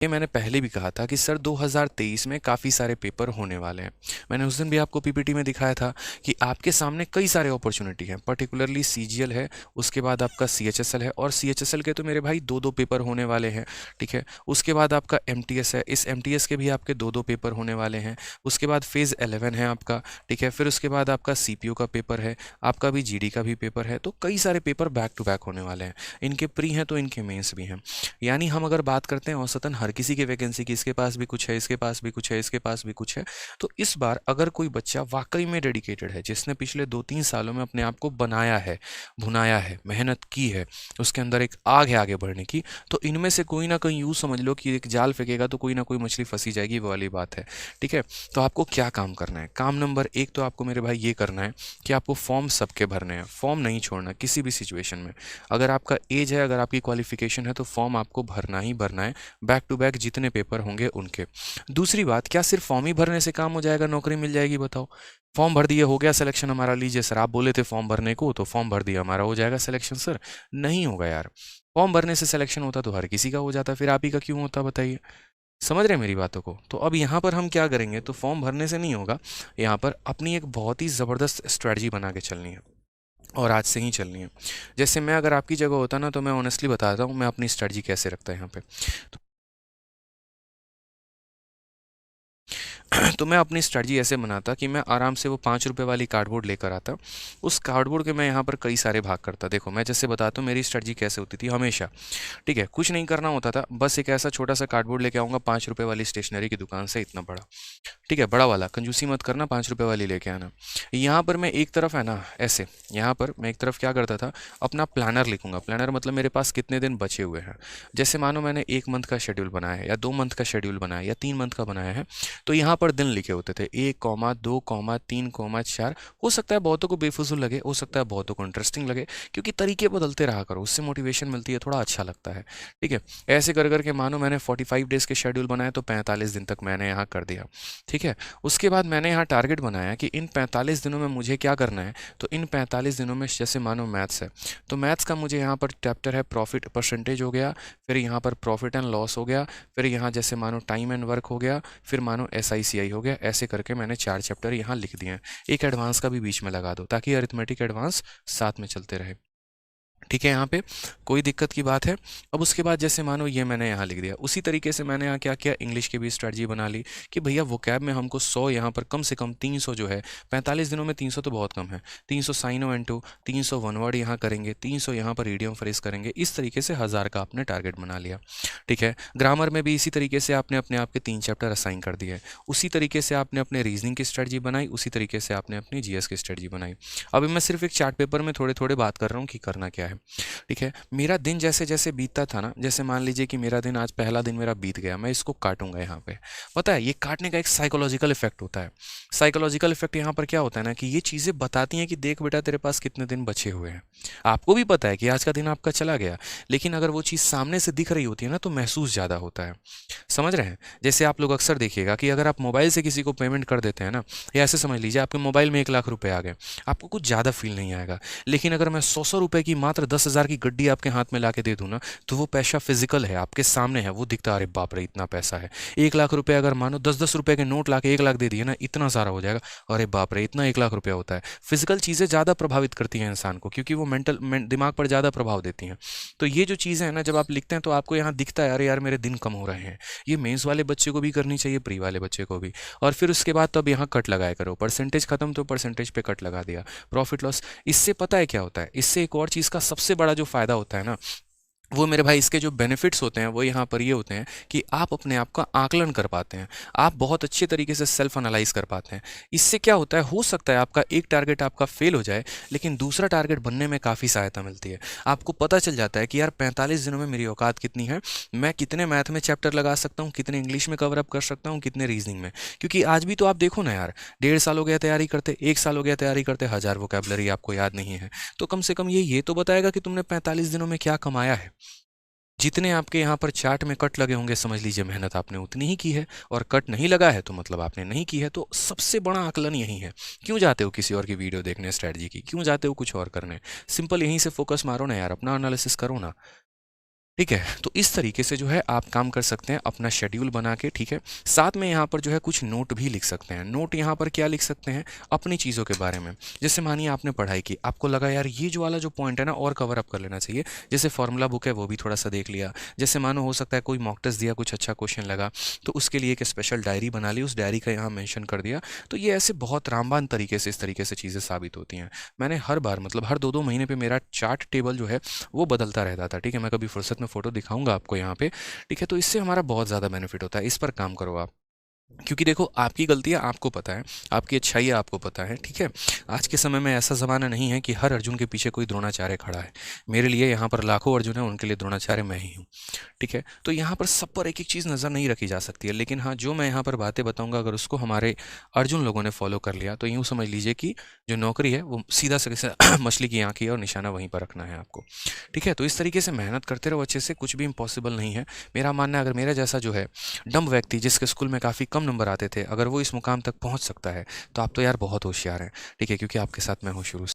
ये मैंने पहले भी कहा था कि सर 2023 में काफ़ी सारे पेपर होने वाले हैं। मैंने उस दिन भी आपको पीपीटी में दिखाया था कि आपके सामने कई सारे अपॉर्चुनिटी हैं, पर्टिकुलरली सीजीएल है, उसके बाद आपका सीएचएसएल है, और सीएचएसएल के तो मेरे भाई दो दो पेपर होने वाले हैं, ठीक है। उसके बाद आपका एमटीएस है, इस एमटीएस के भी आपके दो दो पेपर होने वाले हैं। उसके बाद फेज़ 11 है आपका, ठीक है। फिर उसके बाद आपका सीपीयू का पेपर है, आपका भी जीडी का भी पेपर है। तो कई सारे पेपर बैक टू बैक होने वाले हैं, इनके प्री हैं तो इनके मेंस भी हैं। यानी हम अगर बात करते हैं औसतन हर किसी की वैकेंसी की, इसके पास भी कुछ है, इसके पास भी कुछ है, इसके पास भी कुछ है, तो इस बार अगर कोई बच्चा वाकई में डेडिकेटेड है, जिसने पिछले 2-3 सालों में अपने आप को बनाया है, भुनाया है, मेहनत की है, उसके अंदर एक आग है आगे बढ़ने की, तो इनमें से कोई ना कोई, यूँ समझ लो कि एक जाल फेंकेगा तो कोई ना कोई मछली फंसी जाएगी, वो वाली बात है, ठीक है। तो आपको क्या काम करना है? काम नंबर 1 तो आपको मेरे भाई ये करना है कि आपको फॉर्म सबके भरने हैं, फॉर्म नहीं छोड़ना किसी भी सिचुएशन में। अगर आपका एज है, अगर आपकी क्वालिफिकेशन है, तो फॉर्म आपको भरना ही भरना है, बैक टू बैक जितने पेपर होंगे उनके। दूसरी बात, क्या सिर्फ फॉर्म ही भरने से काम हो जाएगा, नौकरी मिल जाएगी? बताओ। फॉर्म भर दिए, हो गया सिलेक्शन हमारा? लीजिए सर, आप बोले थे फॉर्म भरने को, तो फॉर्म भर दिया, हमारा हो जाएगा सिलेक्शन? सर नहीं होगा यार। फॉर्म भरने से सिलेक्शन होता तो हर किसी का हो जाता, फिर आप ही का क्यों होता बताइए? समझ रहे हैं मेरी बातों को? तो अब यहाँ पर हम क्या करेंगे, तो फॉर्म भरने से नहीं होगा, यहाँ पर अपनी एक बहुत ही ज़बरदस्त स्ट्रैटेजी बना के चलनी है, और आज से ही चलनी है। जैसे मैं अगर आपकी जगह होता ना, तो मैं ऑनेस्टली बताता हूँ मैं अपनी स्ट्रैटेजी कैसे रखता है यहाँ पे। तो मैं अपनी स्ट्रैटेजी ऐसे बनाता कि मैं आराम से वो 5 रुपए वाली कार्डबोर्ड लेकर आता, उस कार्डबोर्ड के मैं यहाँ पर कई सारे भाग करता। देखो मैं जैसे बताता हूँ मेरी स्ट्रैटेजी कैसे होती थी हमेशा, ठीक है। कुछ नहीं करना होता था, बस एक ऐसा छोटा सा कार्डबोर्ड लेके आऊँगा 5 रुपए वाली स्टेशनरी की दुकान से, इतना बड़ा, ठीक है, बड़ा वाला, कंजूसी मत करना, 5 रुपए वाली लेके आना। यहाँ पर मैं एक तरफ है ना ऐसे, यहाँ पर मैं एक तरफ क्या करता था, अपना प्लानर लिखूंगा। प्लानर मतलब मेरे पास कितने दिन बचे हुए हैं। जैसे मानो मैंने 1 मंथ का शेड्यूल बनाया है, या 2 मंथ का शेड्यूल बनाया है, या 3 मंथ का बनाया है, तो यहाँ पर दिन लिखे होते थे 1, 2, 3, 4। हो सकता है बहुतों को बेफिजूल लगे, हो सकता है बहुतों को इंटरेस्टिंग लगे, क्योंकि तरीके बदलते रहा करो, उससे मोटिवेशन मिलती है, थोड़ा अच्छा लगता है, ठीक है। ऐसे कर करके मानो मैंने 45 डेज के शेड्यूल बनाए, तो 45 दिन तक मैंने यहाँ कर दिया, ठीक है। उसके बाद मैंने यहाँ टारगेट बनाया कि इन 45 दिनों में मुझे क्या करना है। तो इन 45 दिनों में जैसे मानो मैथ्स है, तो मैथ्स का मुझे यहाँ पर चैप्टर है प्रॉफिट परसेंटेज हो गया, फिर यहाँ पर प्रॉफिट एंड लॉस हो गया, फिर यहाँ जैसे मानो टाइम एंड वर्क हो गया, फिर मानो SICI हो गया। ऐसे करके मैंने 4 चैप्टर यहाँ लिख दिए हैं। एक एडवांस का भी बीच में लगा दो, ताकि अरिथमेटिक एडवांस साथ में चलते रहे, ठीक है। यहाँ पे कोई दिक्कत की बात है? अब उसके बाद जैसे मानो ये मैंने यहाँ लिख दिया, उसी तरीके से मैंने यहाँ क्या किया, इंग्लिश की भी स्ट्रेटजी बना ली कि भैया वोकैब में हमको 100 यहाँ पर कम से कम 300 जो है, 45 दिनों में 300 तो बहुत कम है, 300 साइनो एंड टू, 300 वन वर्ड यहाँ करेंगे, 300 यहाँ पर ईडियम फ्रेज करेंगे। इस तरीके से 1000 का आपने टारगेट बना लिया, ठीक है। ग्रामर में भी इसी तरीके से आपने अपने आप के 3 चैप्टर असाइन कर दिए। उसी तरीके से आपने अपने रीजनिंग की स्ट्रेटजी बनाई, उसी तरीके से आपने अपनी GS की स्ट्रेटजी बनाई। अभी मैं सिर्फ एक चार्ट पेपर में थोड़े थोड़े बात कर रहा हूँ कि करना क्या है, ठीक है। मेरा दिन जैसे जैसे बीतता था ना, जैसे मान लीजिए कि मेरा दिन, आज पहला दिन मेरा बीत गया, मैं इसको काटूंगा यहाँ पे। पता है ये काटने का एक साइकोलॉजिकल इफेक्ट होता है। साइकोलॉजिकल इफेक्ट यहाँ पर क्या होता है ना, कि ये चीज़ें बताती हैं कि देख बेटा तेरे पास कितने दिन बचे हुए हैं। आपको भी पता है कि आज का दिन आपका चला गया, लेकिन अगर वो चीज़ सामने से दिख रही होती है ना, तो महसूस ज़्यादा होता है। समझ रहे हैं? जैसे आप लोग अक्सर देखिएगा कि अगर आप मोबाइल से किसी को पेमेंट कर देते हैं ना, या ऐसे समझ लीजिए आपके मोबाइल में 1 लाख रुपए आ गए, आपको कुछ ज़्यादा फील नहीं आएगा। लेकिन अगर मैं 100 रुपए की मात्र 10,000 की गड्डी आपके हाथ में ला के दे दूँ ना, तो वो पैसा फिजिकल है, आपके सामने है, वो दिखता है, अरे बाप रे इतना पैसा है। 1 लाख रुपए अगर मानो 10-10 रुपए के नोट ला के 1 लाख दे दिए ना, इतना सारा हो जाएगा, अरे बाप रे इतना 1 लाख रुपया होता है। फिजिकल चीज़ें ज़्यादा प्रभावित करती हैं इंसान को, क्योंकि वो दिमाग पर ज़्यादा प्रभाव देती हैं। तो ये जो चीज़ें हैं ना, जब आप लिखते हैं तो आपको यहाँ दिखता है, अरे यार मेरे दिन कम हो रहे हैं। ये मेंस वाले बच्चे को भी करनी चाहिए, प्री वाले बच्चे को भी। और फिर उसके बाद तब यहाँ कट लगाया करो, परसेंटेज खत्म तो परसेंटेज पे कट लगा दिया, प्रॉफिट लॉस। इससे पता है क्या होता है, इससे एक और चीज़ का सबसे बड़ा जो फायदा होता है ना, वो मेरे भाई, इसके जो बेनिफिट्स होते हैं वो यहाँ पर ये होते हैं कि आप अपने आप का आकलन कर पाते हैं, आप बहुत अच्छे तरीके से सेल्फ एनालाइज कर पाते हैं। इससे क्या होता है, हो सकता है आपका एक टारगेट आपका फेल हो जाए, लेकिन दूसरा टारगेट बनने में काफ़ी सहायता मिलती है। आपको पता चल जाता है कि यार 45 दिनों में मेरी औकात कितनी है, मैं कितने मैथ में चैप्टर लगा सकता हूँ, कितने इंग्लिश में कवर अप कर सकता हूँ, कितने रीजनिंग में। क्योंकि आज भी तो आप देखो ना यार, 1.5 साल हो गया तैयारी करते, 1 साल हो गया तैयारी करते, 1000 वोकैबलरी आपको याद नहीं है। तो कम से कम ये तो बताएगा कि तुमने 45 दिनों में क्या कमाया है। जितने आपके यहाँ पर चार्ट में कट लगे होंगे, समझ लीजिए मेहनत आपने उतनी ही की है, और कट नहीं लगा है तो मतलब आपने नहीं की है। तो सबसे बड़ा आकलन यही है। क्यों जाते हो किसी और की वीडियो देखने स्ट्रेटजी की, क्यों जाते हो कुछ और करने? सिंपल यहीं से फोकस मारो ना यार, अपना एनालिसिस करो ना, ठीक है, तो इस तरीके से जो है आप काम कर सकते हैं अपना शेड्यूल बना के। ठीक है, साथ में यहाँ पर जो है कुछ नोट भी लिख सकते हैं। नोट यहाँ पर क्या लिख सकते हैं, अपनी चीज़ों के बारे में। जैसे मानिए आपने पढ़ाई की, आपको लगा यार ये जो वाला जो पॉइंट है ना और कवर अप कर लेना चाहिए, जैसे फॉर्मूला बुक है वो भी थोड़ा सा देख लिया। जैसे मानो हो सकता है कोई मॉक टेस्ट दिया, कुछ अच्छा क्वेश्चन लगा, तो उसके लिए एक स्पेशल डायरी बना ली, उस डायरी का यहाँ मेंशन कर दिया। तो ये ऐसे बहुत रामबान तरीके से इस तरीके से चीज़ें साबित होती हैं। मैंने हर बार मतलब हर 2-2 महीने पे मेरा चार्ट टेबल जो है वो बदलता रहता था। ठीक है, मैं कभी फुर्सत में फ़ोटो दिखाऊंगा आपको यहाँ पे। ठीक है, तो इससे हमारा बहुत ज़्यादा बेनिफिट होता है, इस पर काम करो आप। क्योंकि देखो आपकी गलतियाँ आपको पता है, आपकी अच्छाइयाँ आपको पता है। ठीक है, आज के समय में ऐसा ज़माना नहीं है कि हर अर्जुन के पीछे कोई द्रोणाचार्य खड़ा है। मेरे लिए यहाँ पर लाखों अर्जुन है, उनके लिए द्रोणाचार्य मैं ही हूँ। ठीक है, तो यहाँ पर सब पर एक एक चीज़ नज़र नहीं रखी जा सकती है, लेकिन हाँ जो मैं यहाँ पर बातें बताऊँगा अगर उसको हमारे अर्जुन लोगों ने फॉलो कर लिया तो यूँ समझ लीजिए कि जो नौकरी है वो सीधा से मछली की आँख ही है और निशाना वहीं पर रखना है आपको। ठीक है, तो इस तरीके से मेहनत करते रहो अच्छे से, कुछ भी इम्पॉसिबल नहीं है। मेरा मानना है अगर मेरा जैसा जो है डम्ब व्यक्ति जिसके स्कूल में काफ़ी कम नंबर आते थे, अगर वो इस मुकाम तक पहुँच सकता है तो आप तो यार बहुत होशियार हैं। ठीक है, क्योंकि आपके साथ मैं हूँ शुरू से।